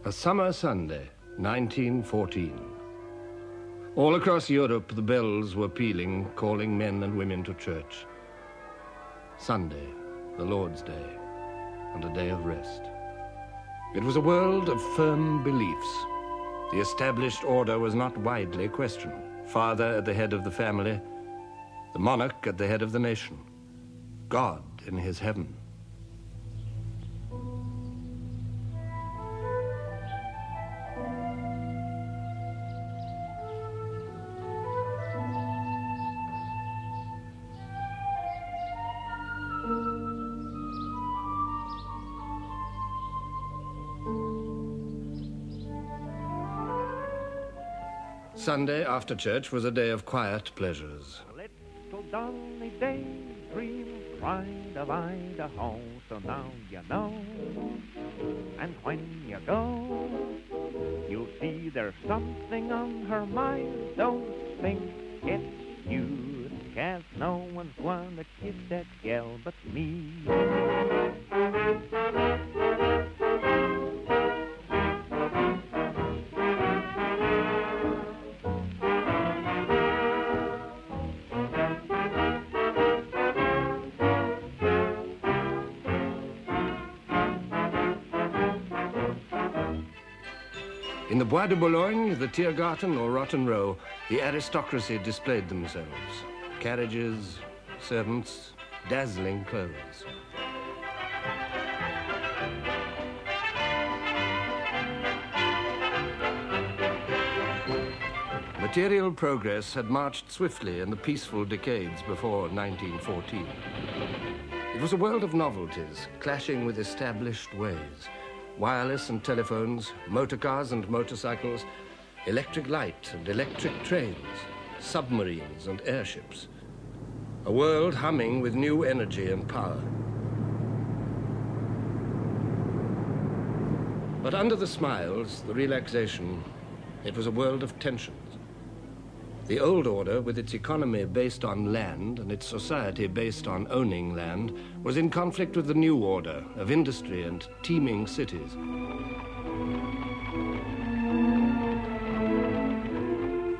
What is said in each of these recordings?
A summer Sunday, 1914. All across Europe, the bells were pealing, calling men and women to church. Sunday, the Lord's Day, and a day of rest. It was a world of firm beliefs. The established order was not widely questioned. Father at the head of the family, the monarch at the head of the nation, God in his heaven. Sunday after church was a day of quiet pleasures. Little Donny daydream cried of Idaho, so now you know. And when you go, you'll see there's something on her mind. Don't think it's you, 'cause no one's gonna kiss that gal but me. In the Bois de Boulogne, the Tiergarten or Rotten Row, the aristocracy displayed themselves. Carriages, servants, dazzling clothes. Material progress had marched swiftly in the peaceful decades before 1914. It was a world of novelties, clashing with established ways. Wireless and telephones, motor cars and motorcycles, electric light and electric trains, submarines and airships. A world humming with new energy and power. But under the smiles, the relaxation, it was a world of tensions. The old order, with its economy based on land and its society based on owning land, was in conflict with the new order of industry and teeming cities.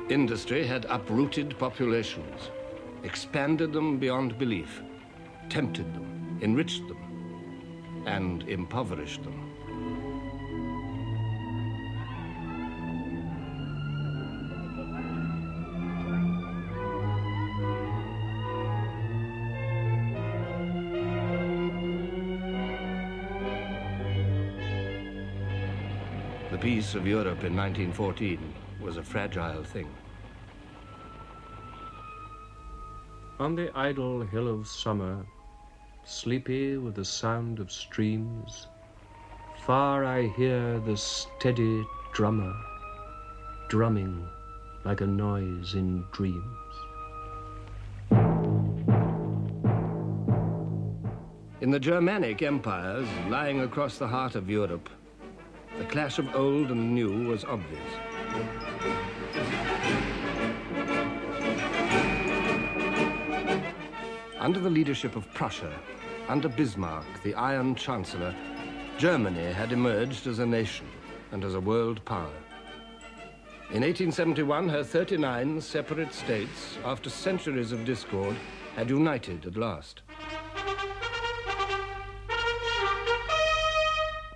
Industry had uprooted populations, expanded them beyond belief, tempted them, enriched them, and impoverished them. The peace of Europe in 1914 was a fragile thing. On the idle hill of summer, sleepy with the sound of streams, far I hear the steady drummer, drumming like a noise in dreams. In the Germanic empires, lying across the heart of Europe, the clash of old and new was obvious. Under the leadership of Prussia, under Bismarck, the Iron Chancellor, Germany had emerged as a nation and as a world power. In 1871, her 39 separate states, after centuries of discord, had united at last.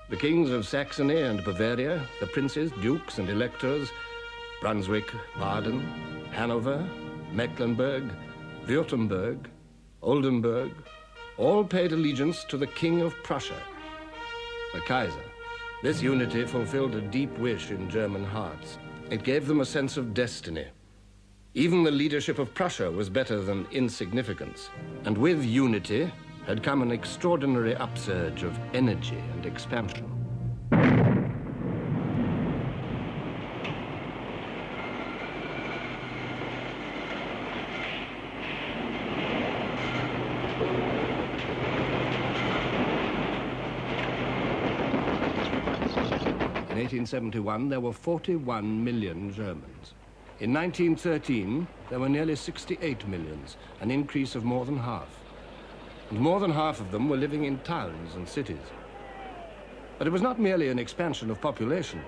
The kings of Saxony and Bavaria, the princes, dukes and electors, Brunswick, Baden, Hanover, Mecklenburg, Württemberg, Oldenburg, all paid allegiance to the King of Prussia, the Kaiser. This unity fulfilled a deep wish in German hearts. It gave them a sense of destiny. Even the leadership of Prussia was better than insignificance. And with unity had come an extraordinary upsurge of energy and expansion. In 1871, there were 41 million Germans. In 1913, there were nearly 68 millions, an increase of more than half. And more than half of them were living in towns and cities. But it was not merely an expansion of population.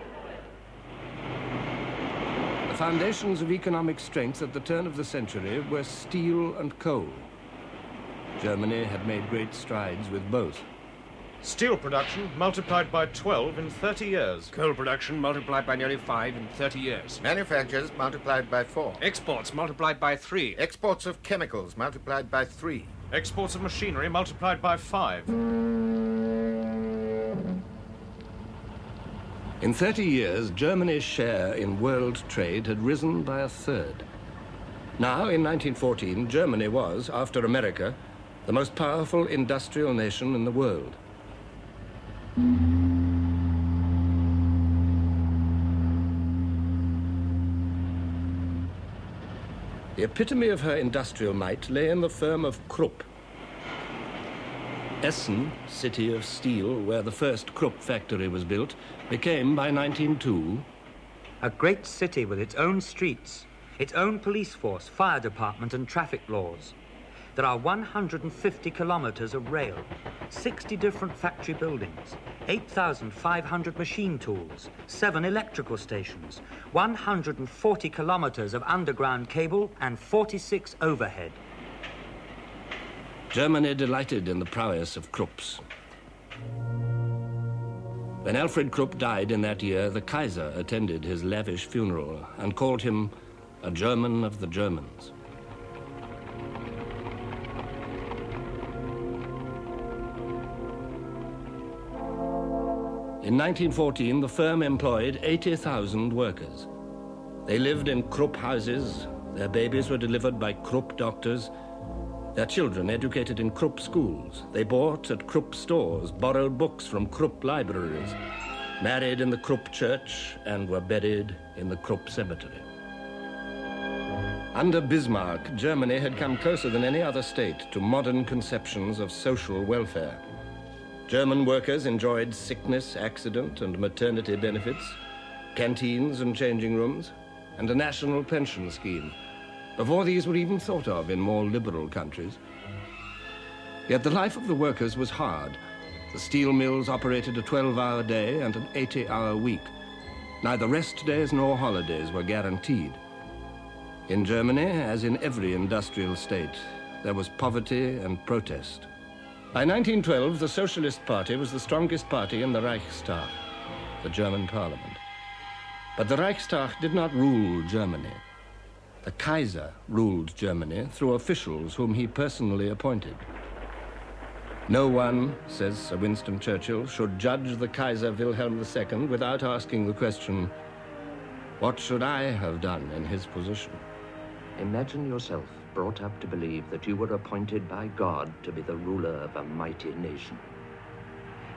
The foundations of economic strength at the turn of the century were steel and coal. Germany had made great strides with both. Steel production multiplied by 12 in 30 years. Coal production multiplied by nearly 5 in 30 years. Manufactures multiplied by 4. Exports multiplied by 3. Exports of chemicals multiplied by 3. Exports of machinery multiplied by 5. In 30 years, Germany's share in world trade had risen by a third. Now, in 1914, Germany was, after America, the most powerful industrial nation in the world. The epitome of her industrial might lay in the firm of Krupp. Essen, city of steel, where the first Krupp factory was built, became, by 1902, a great city with its own streets, its own police force, fire department and traffic laws. There are 150 kilometers of rail, 60 different factory buildings, 8,500 machine tools, 7 electrical stations, 140 kilometers of underground cable and 46 overhead. Germany delighted in the prowess of Krupps. When Alfred Krupp died in that year, the Kaiser attended his lavish funeral and called him a German of the Germans. In 1914, the firm employed 80,000 workers. They lived in Krupp houses, their babies were delivered by Krupp doctors, their children educated in Krupp schools. They bought at Krupp stores, borrowed books from Krupp libraries, married in the Krupp church, and were buried in the Krupp cemetery. Under Bismarck, Germany had come closer than any other state to modern conceptions of social welfare. German workers enjoyed sickness, accident, and maternity benefits, canteens and changing rooms, and a national pension scheme, before these were even thought of in more liberal countries. Yet the life of the workers was hard. The steel mills operated a 12-hour day and an 80-hour week. Neither rest days nor holidays were guaranteed. In Germany, as in every industrial state, there was poverty and protest. By 1912, the Socialist Party was the strongest party in the Reichstag, the German parliament. But the Reichstag did not rule Germany. The Kaiser ruled Germany through officials whom he personally appointed. No one, says Sir Winston Churchill, should judge the Kaiser Wilhelm II without asking the question, what should I have done in his position? Imagine yourself brought up to believe that you were appointed by God to be the ruler of a mighty nation.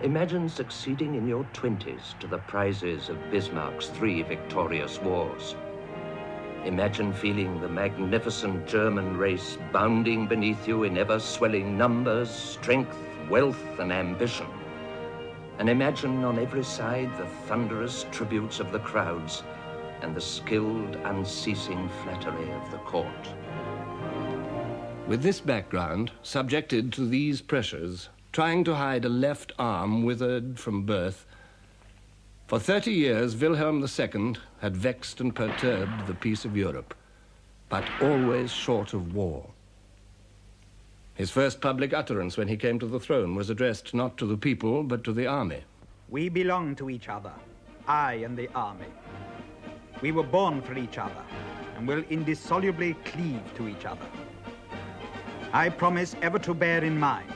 Imagine succeeding in your 20s to the prizes of Bismarck's 3 victorious wars. Imagine feeling the magnificent German race bounding beneath you in ever-swelling numbers, strength, wealth, and ambition. And imagine on every side the thunderous tributes of the crowds and the skilled, unceasing flattery of the court. With this background, subjected to these pressures, trying to hide a left arm withered from birth, for 30 years Wilhelm II had vexed and perturbed the peace of Europe, but always short of war. His first public utterance when he came to the throne was addressed not to the people, but to the army. We belong to each other, I and the army. We were born for each other and will indissolubly cleave to each other. I promise ever to bear in mind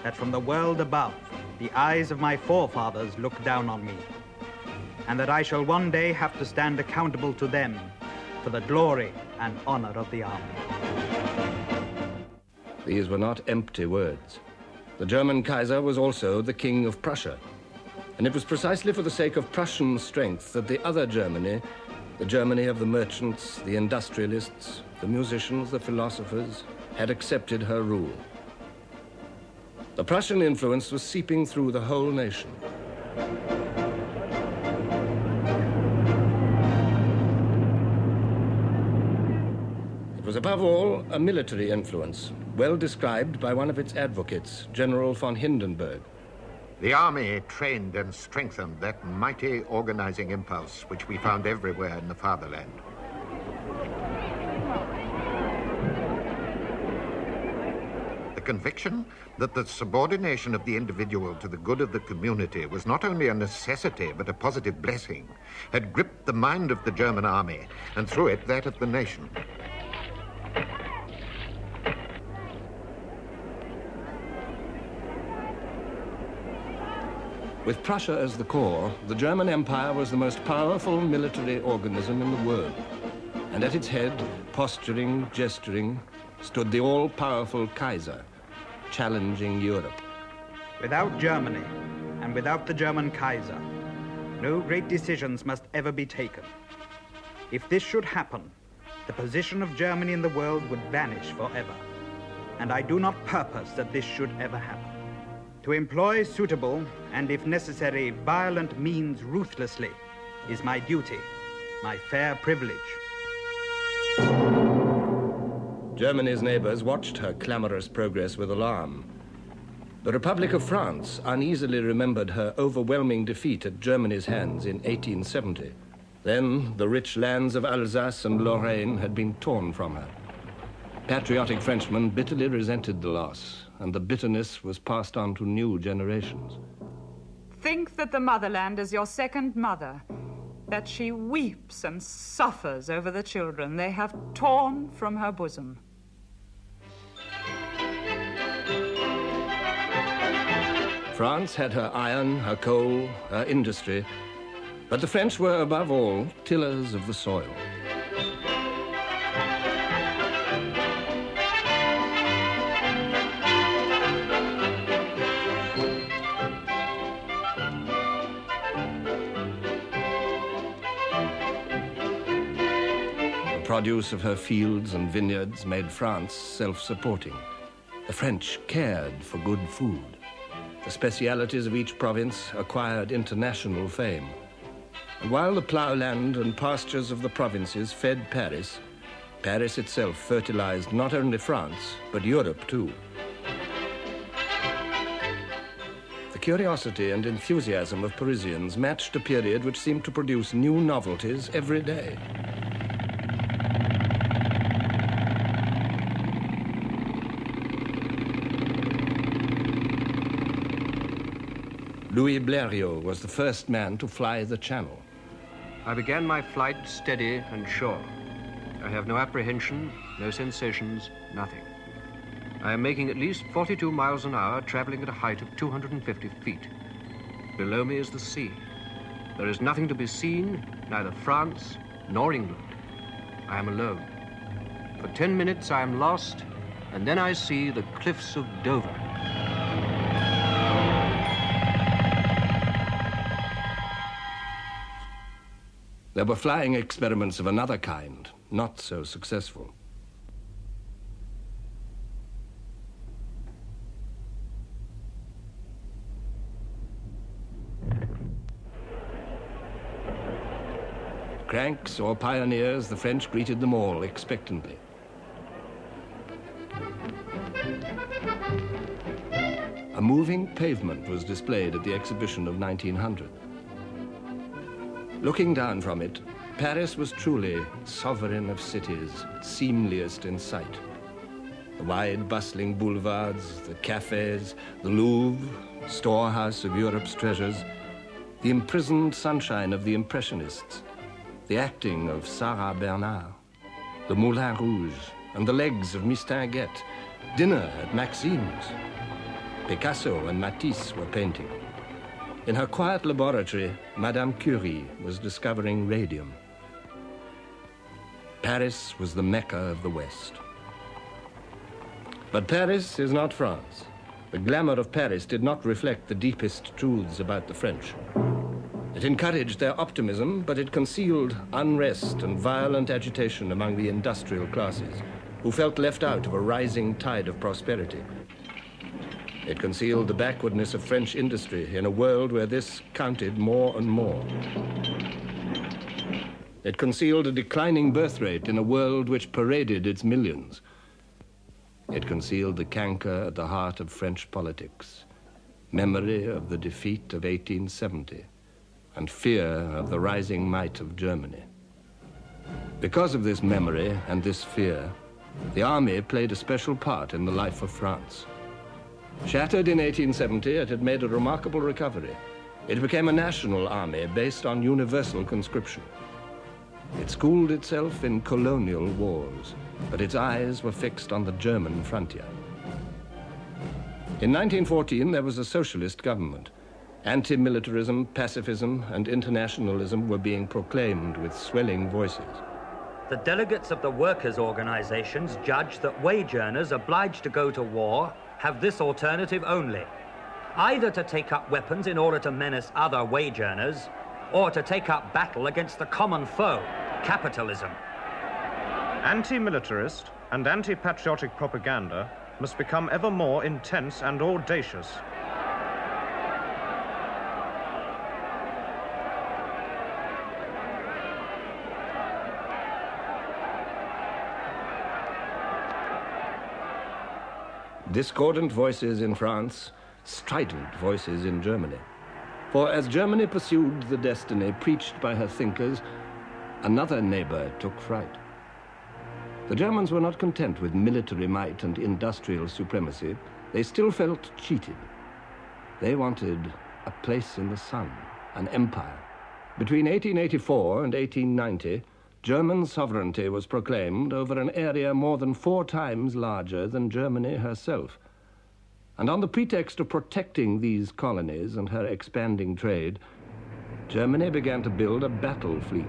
that from the world above, the eyes of my forefathers look down on me, and that I shall one day have to stand accountable to them for the glory and honor of the army. These were not empty words. The German Kaiser was also the King of Prussia, and it was precisely for the sake of Prussian strength that the other Germany, the Germany of the merchants, the industrialists, the musicians, the philosophers, had accepted her rule. The Prussian influence was seeping through the whole nation. It was above all a military influence, well described by one of its advocates, General von Hindenburg. The army trained and strengthened that mighty organizing impulse which we found everywhere in the fatherland. The conviction that the subordination of the individual to the good of the community was not only a necessity but a positive blessing had gripped the mind of the German army and through it that of the nation. With Prussia as the core, the German Empire was the most powerful military organism in the world. And at its head, posturing, gesturing, stood the all-powerful Kaiser, challenging Europe. Without Germany, and without the German Kaiser, no great decisions must ever be taken. If this should happen, the position of Germany in the world would vanish forever. And I do not purpose that this should ever happen. To employ suitable, and if necessary, violent means ruthlessly is my duty, my fair privilege. Germany's neighbors watched her clamorous progress with alarm. The Republic of France uneasily remembered her overwhelming defeat at Germany's hands in 1870. Then the rich lands of Alsace and Lorraine had been torn from her. Patriotic Frenchmen bitterly resented the loss, and the bitterness was passed on to new generations. Think that the motherland is your second mother, that she weeps and suffers over the children they have torn from her bosom. France had her iron, her coal, her industry, but the French were, above all, tillers of the soil. The produce of her fields and vineyards made France self-supporting. The French cared for good food. The specialities of each province acquired international fame. And while the ploughland and pastures of the provinces fed Paris, Paris itself fertilized not only France, but Europe too. The curiosity and enthusiasm of Parisians matched a period which seemed to produce new novelties every day. Louis Blériot was the first man to fly the Channel. I began my flight steady and sure. I have no apprehension, no sensations, nothing. I am making at least 42 miles an hour, traveling at a height of 250 feet. Below me is the sea. There is nothing to be seen, neither France nor England. I am alone. For 10 minutes I am lost, and then I see the cliffs of Dover. There were flying experiments of another kind, not so successful. Cranks or pioneers, the French greeted them all expectantly. A moving pavement was displayed at the exhibition of 1900. Looking down from it, Paris was truly sovereign of cities, seemliest in sight. The wide, bustling boulevards, the cafes, the Louvre, storehouse of Europe's treasures, the imprisoned sunshine of the Impressionists, the acting of Sarah Bernard, the Moulin Rouge, and the legs of Mistinguett, dinner at Maxime's. Picasso and Matisse were painting. In her quiet laboratory, Madame Curie was discovering radium. Paris was the Mecca of the West. But Paris is not France. The glamour of Paris did not reflect the deepest truths about the French. It encouraged their optimism, but it concealed unrest and violent agitation among the industrial classes, who felt left out of a rising tide of prosperity. It concealed the backwardness of French industry in a world where this counted more and more. It concealed a declining birth rate in a world which paraded its millions. It concealed the canker at the heart of French politics, memory of the defeat of 1870, and fear of the rising might of Germany. Because of this memory and this fear, the army played a special part in the life of France. Shattered in 1870, it had made a remarkable recovery. It became a national army based on universal conscription. It schooled itself in colonial wars, but its eyes were fixed on the German frontier. In 1914, there was a socialist government. Anti-militarism, pacifism, and internationalism were being proclaimed with swelling voices. The delegates of the workers' organizations judge that wage earners obliged to go to war have this alternative only: either to take up weapons in order to menace other wage earners, or to take up battle against the common foe, capitalism. Anti-militarist and anti-patriotic propaganda must become ever more intense and audacious. Discordant voices in France, strident voices in Germany. For as Germany pursued the destiny preached by her thinkers, another neighbor took fright. The Germans were not content with military might and industrial supremacy. They still felt cheated. They wanted a place in the sun, an empire. Between 1884 and 1890, German sovereignty was proclaimed over an area more than 4 times larger than Germany herself. And on the pretext of protecting these colonies and her expanding trade, Germany began to build a battle fleet.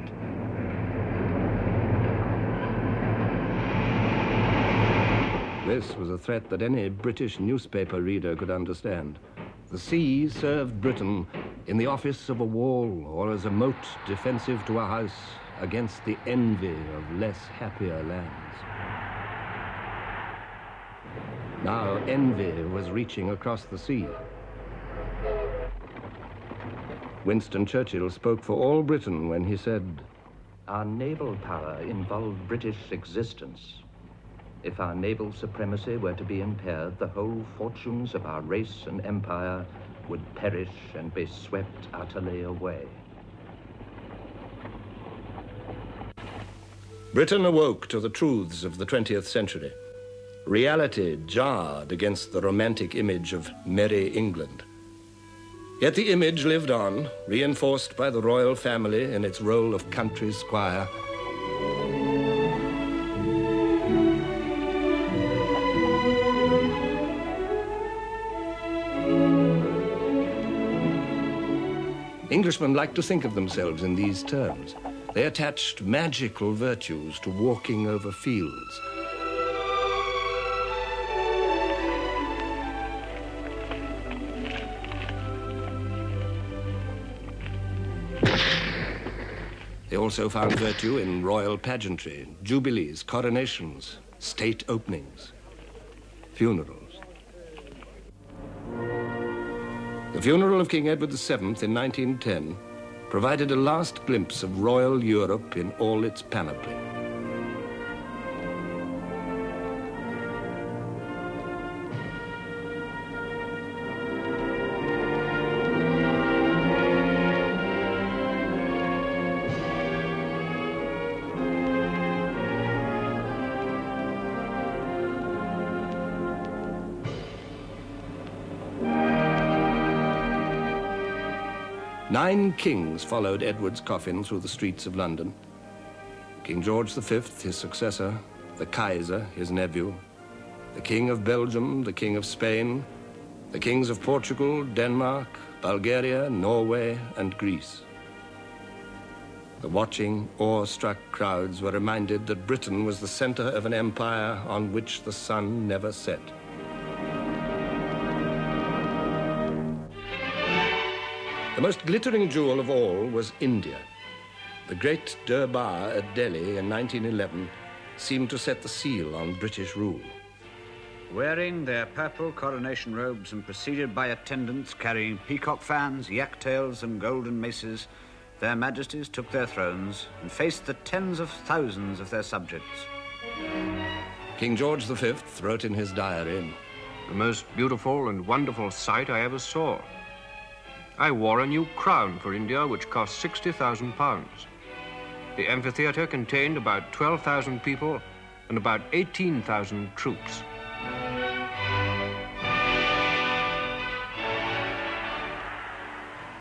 This was a threat that any British newspaper reader could understand. The sea served Britain in the office of a wall or as a moat defensive to a house against the envy of less happier lands. Now envy was reaching across the sea. Winston Churchill spoke for all Britain when he said, "Our naval power involved British existence. If our naval supremacy were to be impaired, the whole fortunes of our race and empire would perish and be swept utterly away." Britain awoke to the truths of the 20th century. Reality jarred against the romantic image of merry England. Yet the image lived on, reinforced by the royal family in its role of country squire. Englishmen liked to think of themselves in these terms. They attached magical virtues to walking over fields. They also found virtue in royal pageantry, jubilees, coronations, state openings, funerals. The funeral of King Edward VII in 1910 provided a last glimpse of royal Europe in all its panoply. Nine kings followed Edward's coffin through the streets of London. King George V, his successor, the Kaiser, his nephew, the King of Belgium, the King of Spain, the kings of Portugal, Denmark, Bulgaria, Norway, and Greece. The watching, awe-struck crowds were reminded that Britain was the center of an empire on which the sun never set. The most glittering jewel of all was India. The great Durbar at Delhi in 1911 seemed to set the seal on British rule. Wearing their purple coronation robes and preceded by attendants carrying peacock fans, yak tails, and golden maces, their majesties took their thrones and faced the tens of thousands of their subjects. King George V wrote in his diary, the most beautiful and wonderful sight I ever saw. I wore a new crown for India, which cost £60,000. The amphitheater contained about 12,000 people and about 18,000 troops.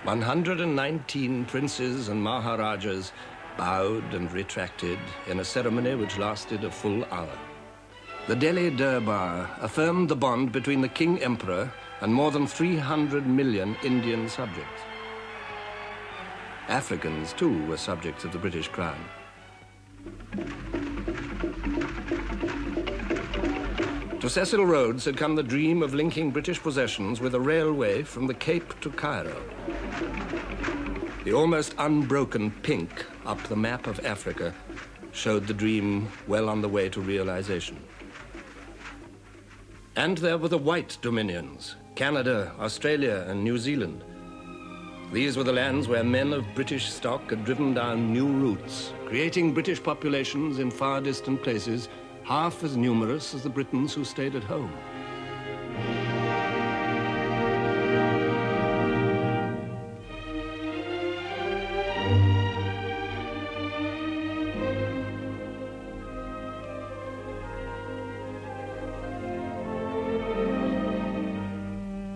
"119 princes and maharajas bowed and retracted in a ceremony which lasted a full hour. The Delhi Durbar affirmed the bond between the King-Emperor and more than 300 million Indian subjects. Africans, too, were subjects of the British Crown. To Cecil Rhodes had come the dream of linking British possessions with a railway from the Cape to Cairo. The almost unbroken pink up the map of Africa showed the dream well on the way to realization. And there were the white dominions, Canada, Australia, and New Zealand. These were the lands where men of British stock had driven down new routes, creating British populations in far distant places, half as numerous as the Britons who stayed at home.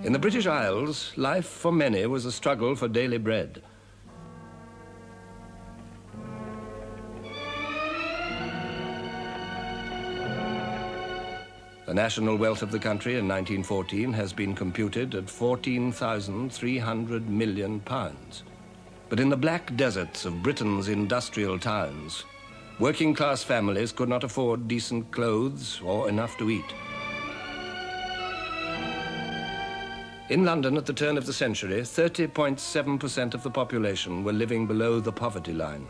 In the British Isles, life for many was a struggle for daily bread. The national wealth of the country in 1914 has been computed at £14,300 million. But in the black deserts of Britain's industrial towns, working-class families could not afford decent clothes or enough to eat. In London at the turn of the century, 30.7% of the population were living below the poverty line.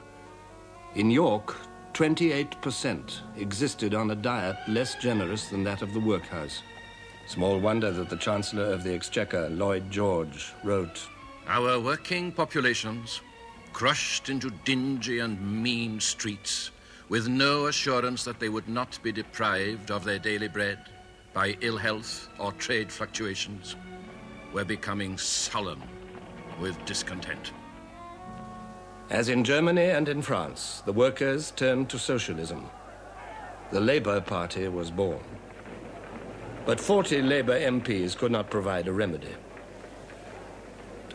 In York, 28% existed on a diet less generous than that of the workhouse. Small wonder that the Chancellor of the Exchequer, Lloyd George, wrote, "Our working populations, crushed into dingy and mean streets, with no assurance that they would not be deprived of their daily bread by ill health or trade fluctuations, were becoming sullen with discontent." As in Germany and in France, the workers turned to socialism. The Labour Party was born. But 40 Labour MPs could not provide a remedy.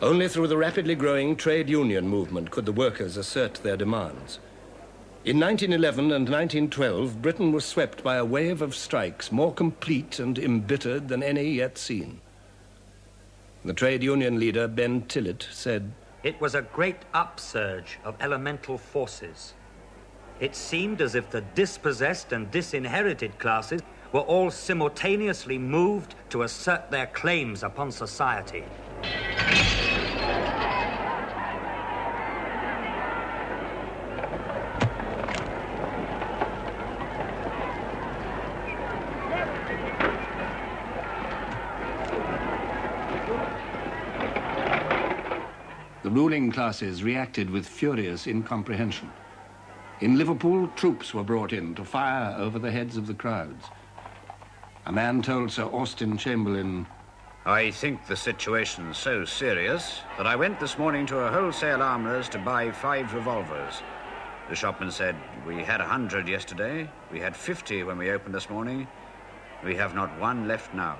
Only through the rapidly growing trade union movement could the workers assert their demands. In 1911 and 1912, Britain was swept by a wave of strikes more complete and embittered than any yet seen. The trade union leader, Ben Tillett, said, "It was a great upsurge of elemental forces. It seemed as if the dispossessed and disinherited classes were all simultaneously moved to assert their claims upon society." The ruling classes reacted with furious incomprehension. In Liverpool, troops were brought in to fire over the heads of the crowds. A man told Sir Austin Chamberlain, "I think the situation's so serious that I went this morning to a wholesale armourer's to buy 5 revolvers. The shopman said, 'We had 100 yesterday. We had 50 when we opened this morning. We have not one left now.'"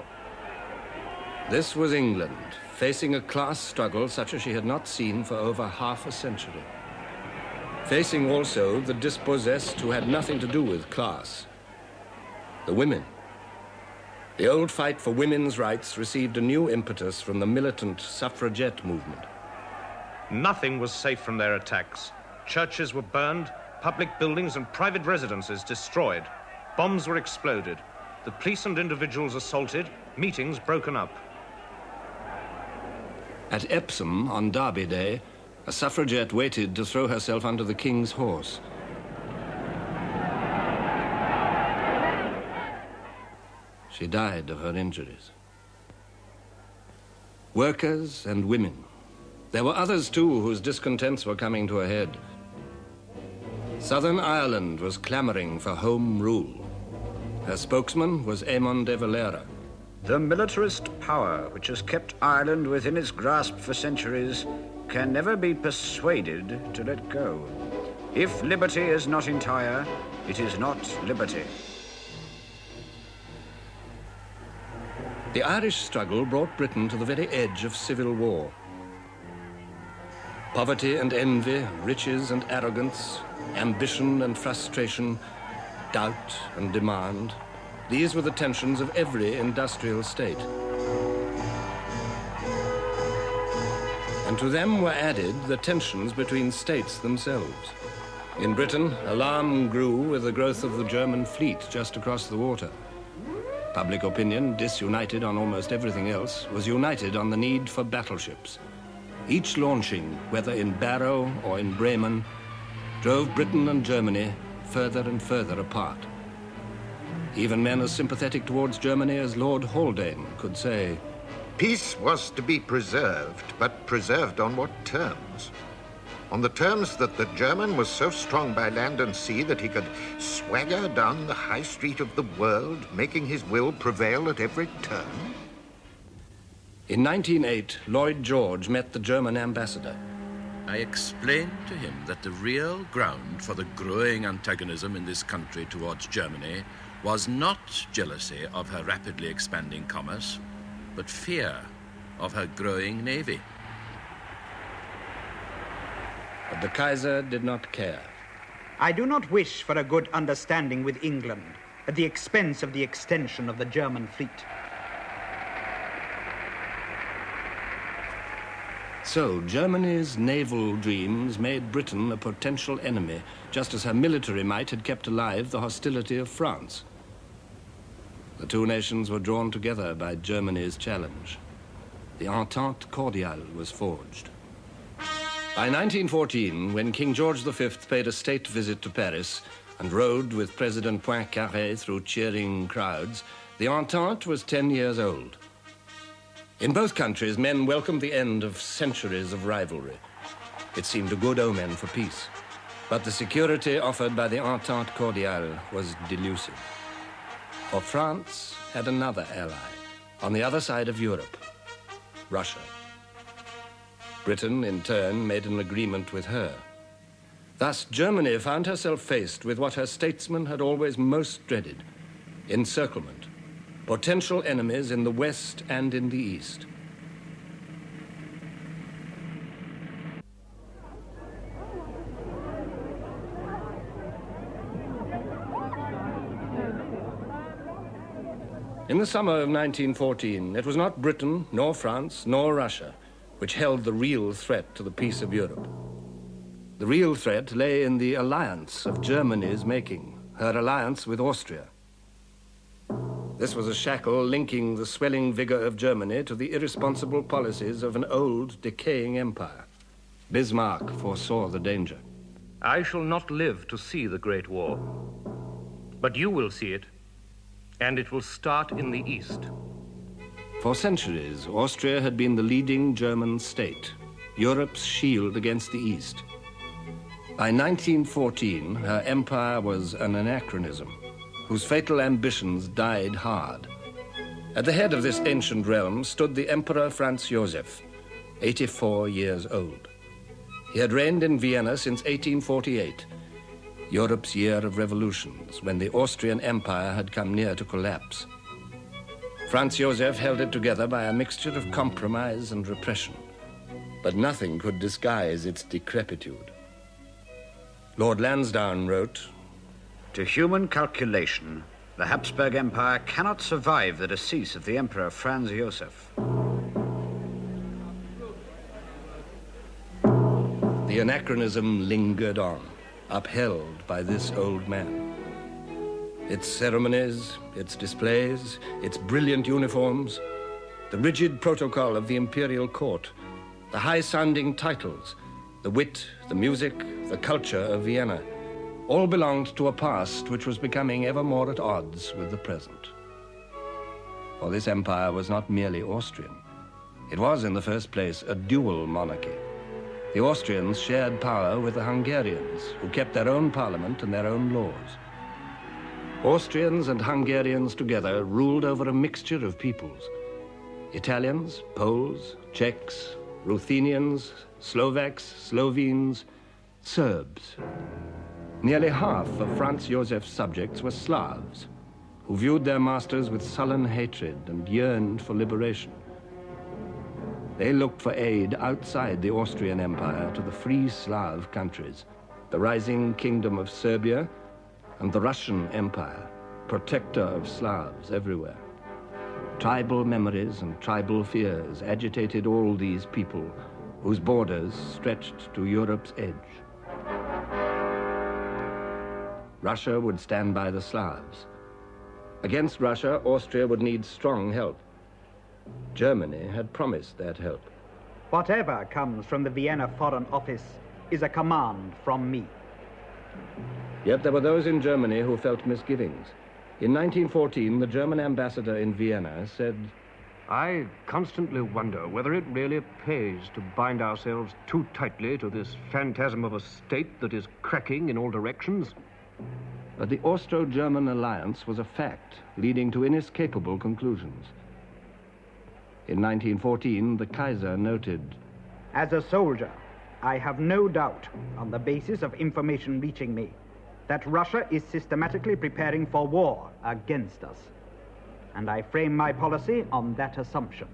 This was England, facing a class struggle such as she had not seen for over half a century. Facing also the dispossessed who had nothing to do with class. The women. The old fight for women's rights received a new impetus from the militant suffragette movement. Nothing was safe from their attacks. Churches were burned, public buildings and private residences destroyed. Bombs were exploded. The police and individuals assaulted, meetings broken up. At Epsom, on Derby Day, a suffragette waited to throw herself under the King's horse. She died of her injuries. Workers and women. There were others, too, whose discontents were coming to a head. Southern Ireland was clamoring for home rule. Her spokesman was Eamon de Valera. The militarist power which has kept Ireland within its grasp for centuries can never be persuaded to let go. If liberty is not entire, it is not liberty. The Irish struggle brought Britain to the very edge of civil war. Poverty and envy, riches and arrogance, ambition and frustration, doubt and demand, these were the tensions of every industrial state. And to them were added the tensions between states themselves. In Britain, alarm grew with the growth of the German fleet just across the water. Public opinion, disunited on almost everything else, was united on the need for battleships. Each launching, whether in Barrow or in Bremen, drove Britain and Germany further and further apart. Even men as sympathetic towards Germany as Lord Haldane could say, peace was to be preserved, but preserved on what terms? On the terms that the German was so strong by land and sea that he could swagger down the high street of the world, making his will prevail at every turn? In 1908, Lloyd George met the German ambassador. I explained to him that the real ground for the growing antagonism in this country towards Germany was not jealousy of her rapidly expanding commerce, but fear of her growing navy. But the Kaiser did not care. I do not wish for a good understanding with England at the expense of the extension of the German fleet. So, Germany's naval dreams made Britain a potential enemy, just as her military might had kept alive the hostility of France. The two nations were drawn together by Germany's challenge. The Entente Cordiale was forged. By 1914, when King George V paid a state visit to Paris and rode with President Poincaré through cheering crowds, the Entente was 10 years old. In both countries, men welcomed the end of centuries of rivalry. It seemed a good omen for peace. But the security offered by the Entente Cordiale was delusive. For France had another ally on the other side of Europe, Russia. Britain, in turn, made an agreement with her. Thus, Germany found herself faced with what her statesmen had always most dreaded, encirclement, potential enemies in the West and in the East. In the summer of 1914, it was not Britain, nor France, nor Russia which held the real threat to the peace of Europe. The real threat lay in the alliance of Germany's making, her alliance with Austria. This was a shackle linking the swelling vigor of Germany to the irresponsible policies of an old, decaying empire. Bismarck foresaw the danger. I shall not live to see the Great War, but you will see it, and it will start in the East. For centuries, Austria had been the leading German state, Europe's shield against the East. By 1914, her empire was an anachronism, whose fatal ambitions died hard. At the head of this ancient realm stood the Emperor Franz Joseph, 84 years old. He had reigned in Vienna since 1848, Europe's year of revolutions, when the Austrian Empire had come near to collapse. Franz Joseph held it together by a mixture of compromise and repression, but nothing could disguise its decrepitude. Lord Lansdowne wrote, "To human calculation, the Habsburg Empire cannot survive the decease of the Emperor Franz Joseph." The anachronism lingered on, upheld by this old man. Its ceremonies, its displays, its brilliant uniforms, the rigid protocol of the imperial court, the high-sounding titles, the wit, the music, the culture of Vienna, all belonged to a past which was becoming ever more at odds with the present. For this empire was not merely Austrian. It was, in the first place, a dual monarchy. The Austrians shared power with the Hungarians, who kept their own parliament and their own laws. Austrians and Hungarians together ruled over a mixture of peoples. Italians, Poles, Czechs, Ruthenians, Slovaks, Slovenes, Serbs. Nearly half of Franz Josef's subjects were Slavs, who viewed their masters with sullen hatred and yearned for liberation. They looked for aid outside the Austrian Empire to the free Slav countries, the rising kingdom of Serbia and the Russian Empire, protector of Slavs everywhere. Tribal memories and tribal fears agitated all these people whose borders stretched to Europe's edge. Russia would stand by the Slavs. Against Russia, Austria would need strong help. Germany had promised that help. Whatever comes from the Vienna Foreign Office is a command from me. Yet there were those in Germany who felt misgivings. In 1914, the German ambassador in Vienna said, I constantly wonder whether it really pays to bind ourselves too tightly to this phantasm of a state that is cracking in all directions. But the Austro-German alliance was a fact, leading to inescapable conclusions. In 1914, the Kaiser noted, As a soldier, I have no doubt, on the basis of information reaching me, that Russia is systematically preparing for war against us. And I frame my policy on that assumption.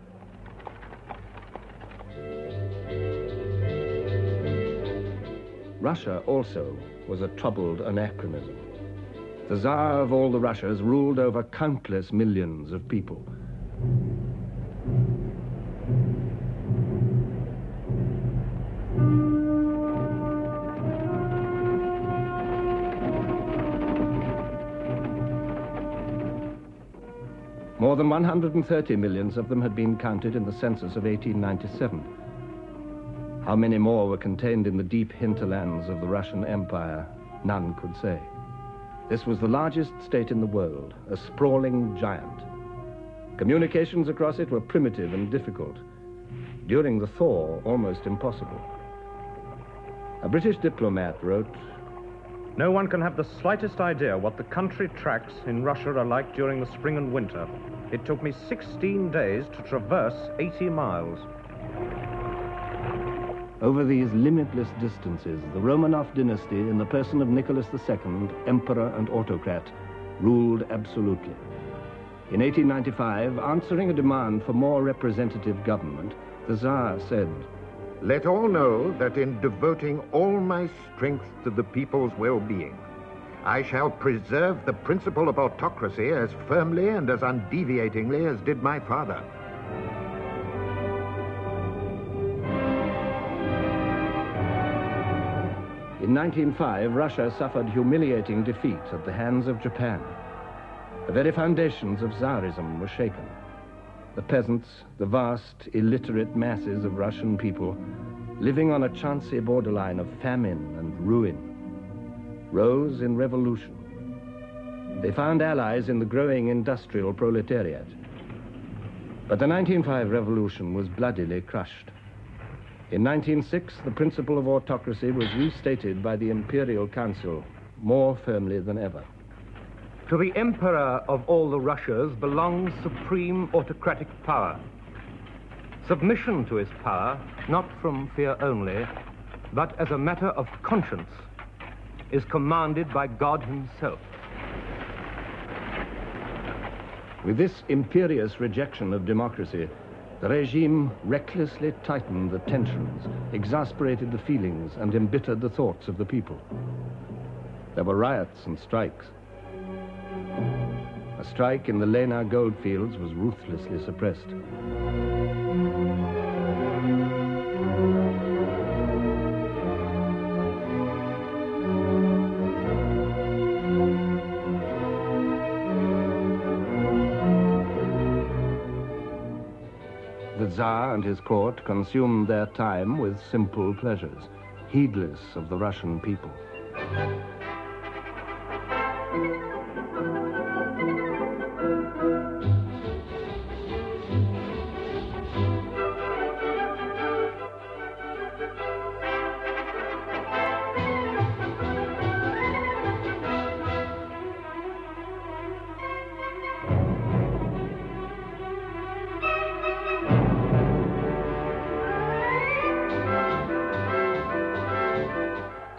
Russia also was a troubled anachronism. The Tsar of all the Russias ruled over countless millions of people. More than 130 millions of them had been counted in the census of 1897. How many more were contained in the deep hinterlands of the Russian Empire, none could say. This was the largest state in the world, a sprawling giant. Communications across it were primitive and difficult. During the thaw, almost impossible. A British diplomat wrote, No one can have the slightest idea what the country tracks in Russia are like during the spring and winter. It took me 16 days to traverse 80 miles. Over these limitless distances, the Romanov dynasty, in the person of Nicholas II, emperor and autocrat, ruled absolutely. In 1895, answering a demand for more representative government, the Tsar said, Let all know that in devoting all my strength to the people's well-being, I shall preserve the principle of autocracy as firmly and as undeviatingly as did my father. In 1905, Russia suffered humiliating defeat at the hands of Japan. The very foundations of Tsarism were shaken. The peasants, the vast, illiterate masses of Russian people, living on a chancy borderline of famine and ruin, rose in revolution. They found allies in the growing industrial proletariat. But the 1905 revolution was bloodily crushed. In 1906, the principle of autocracy was restated by the Imperial Council more firmly than ever. To the Emperor of all the Russias belongs supreme autocratic power. Submission to his power, not from fear only, but as a matter of conscience, is commanded by God himself. With this imperious rejection of democracy, the regime recklessly tightened the tensions, exasperated the feelings, and embittered the thoughts of the people. There were riots and strikes. A strike in the Lena goldfields was ruthlessly suppressed. The Tsar and his court consumed their time with simple pleasures, heedless of the Russian people.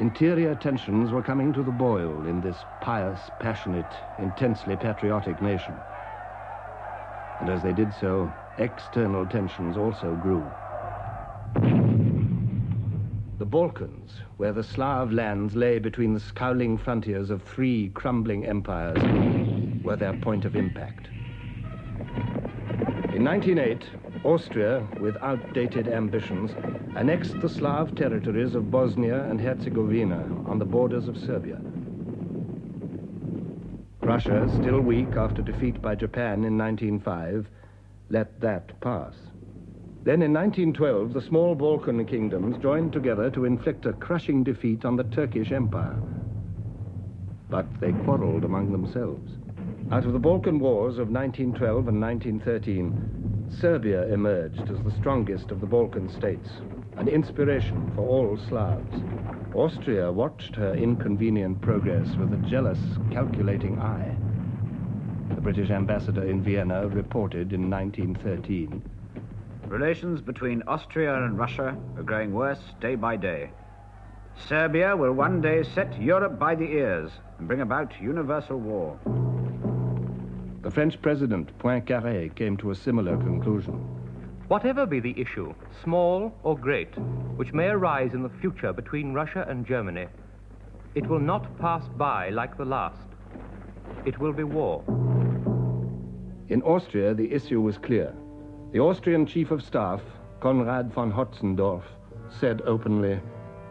Interior tensions were coming to the boil in this pious, passionate, intensely patriotic nation. And as they did so, external tensions also grew. The Balkans, where the Slav lands lay between the scowling frontiers of three crumbling empires, were their point of impact. In 1908, Austria, with outdated ambitions, annexed the Slav territories of Bosnia and Herzegovina on the borders of Serbia. Russia, still weak after defeat by Japan in 1905, let that pass. Then in 1912, the small Balkan kingdoms joined together to inflict a crushing defeat on the Turkish Empire. But they quarreled among themselves. Out of the Balkan Wars of 1912 and 1913, Serbia emerged as the strongest of the Balkan states, an inspiration for all Slavs. Austria watched her inconvenient progress with a jealous, calculating eye. The British ambassador in Vienna reported in 1913, "Relations between Austria and Russia are growing worse day by day. Serbia will one day set Europe by the ears and bring about universal war." The French president, Poincaré, came to a similar conclusion. Whatever be the issue, small or great, which may arise in the future between Russia and Germany, it will not pass by like the last. It will be war. In Austria, the issue was clear. The Austrian chief of staff, Konrad von Hotzendorf, said openly,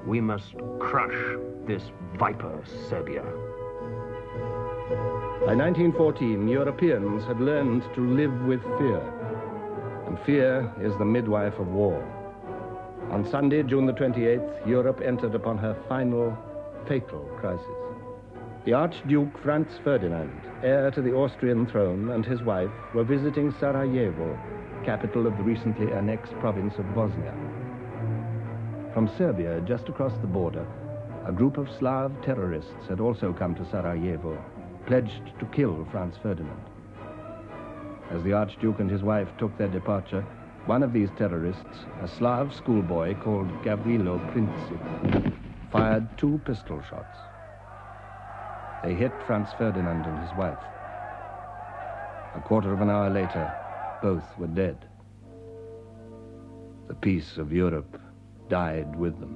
"We must crush this viper, Serbia." By 1914, Europeans had learned to live with fear, and fear is the midwife of war. On Sunday, June the 28th, Europe entered upon her final, fatal crisis. The Archduke Franz Ferdinand, heir to the Austrian throne, and his wife were visiting Sarajevo, capital of the recently annexed province of Bosnia. From Serbia, just across the border, a group of Slav terrorists had also come to Sarajevo, pledged to kill Franz Ferdinand. As the Archduke and his wife took their departure, one of these terrorists, a Slav schoolboy called Gavrilo Princip, fired 2 pistol shots. They hit Franz Ferdinand and his wife. A quarter of an hour later, both were dead. The peace of Europe died with them.